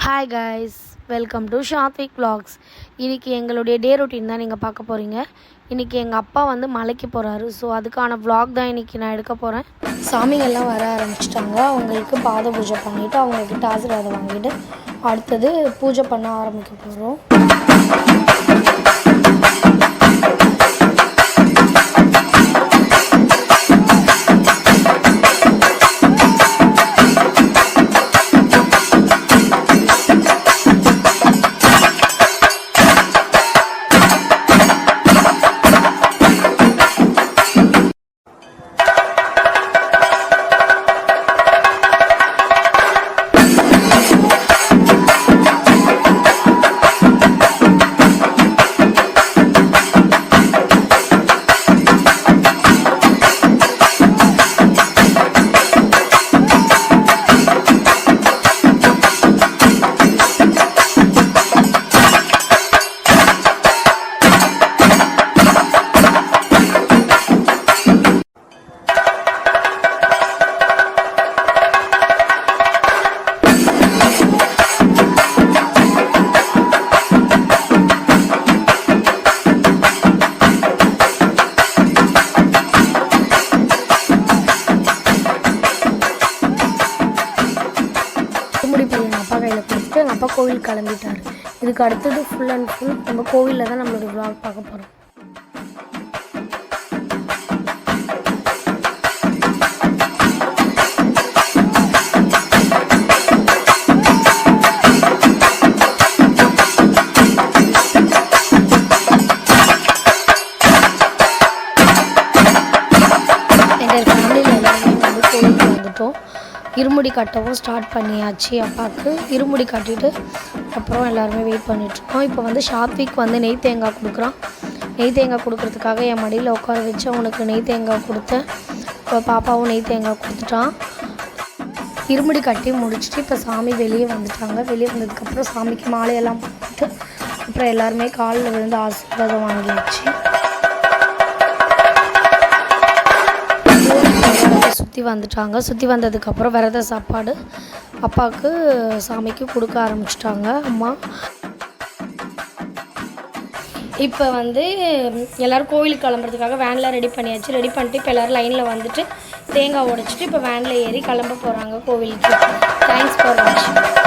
Hi guys, welcome to Sathvik vlogs. இன்றைக்கி எங்களுடைய day routine தான் நீங்கள் பார்க்க போகிறீங்க. இன்றைக்கி எங்கள் அப்பா வந்து மலைக்கு போகிறாரு. ஸோ அதுக்கான vlog தான் இன்றைக்கி நான் எடுக்க போகிறேன். சாமிங்கள்லாம் வர ஆரம்பிச்சிட்டாங்க. அவங்களுக்கு பாத பூஜை பண்ணிவிட்டு அவங்கக்கிட்ட ஆசீர்வாதம் வாங்கிட்டு அடுத்தது பூஜை பண்ண ஆரம்பிக்க போகிறோம். எங்கள் அப்பா கையில் கொடுத்துட்டு எங்கள் அப்பா கோவில் கிளம்பிட்டார். இதுக்கு அடுத்தது ஃபுல் அண்ட் ஃபுல் நம்ம கோவிலில் தான் நம்மளுடைய vlog பார்க்க போகிறோம். எங்கள் ஃபேமிலியில் எல்லாருமே வந்து கோவிலுக்கு வந்துட்டோம். இருமுடி கட்டவும் ஸ்டார்ட் பண்ணியாச்சு. அப்பாவுக்கு இருமுடி கட்டிட்டு அப்புறம் எல்லாருமே வெயிட் பண்ணிகிட்ருக்கோம். இப்போ வந்து ஷாத்விக் வந்து நெய் தேங்காய் கொடுக்குறான். நெய் தேங்காய் கொடுக்குறதுக்காக என் மடியில் உட்கார வச்சு அவனுக்கு நெய் தேங்காய் கொடுத்தேன். இப்போ பாப்பாவும் நெய் தேங்காய் கொடுத்துட்டான். இருமுடி கட்டி முடிச்சுட்டு இப்போ சாமி வெளியே வந்துட்டாங்க. வெளியே வந்ததுக்கப்புறம் சாமிக்கு மாலையெல்லாம் போட்டு அப்புறம் எல்லாருமே காலில் விழுந்து ஆசீர்வாதம் வாங்கியாச்சு. சுற்றி வந்துட்டாங்க. சுற்றி வந்ததுக்கப்புறம் விரத சாப்பாடு அப்பாவுக்கு சாமிக்கு கொடுக்க ஆரம்பிச்சிட்டாங்க அம்மா. இப்போ வந்து எல்லோரும் கோவிலுக்கு கிளம்புறதுக்காக வேனில் ரெடி பண்ணியாச்சு. ரெடி பண்ணிட்டு இப்போ எல்லோரும் லைனில் வந்துட்டு தேங்காய் உடைச்சிட்டு இப்போ வேனில் ஏறி கிளம்ப போகிறாங்க கோவிலுக்கு. தேங்க்ஸ் ஃபார் வாட்சிங்.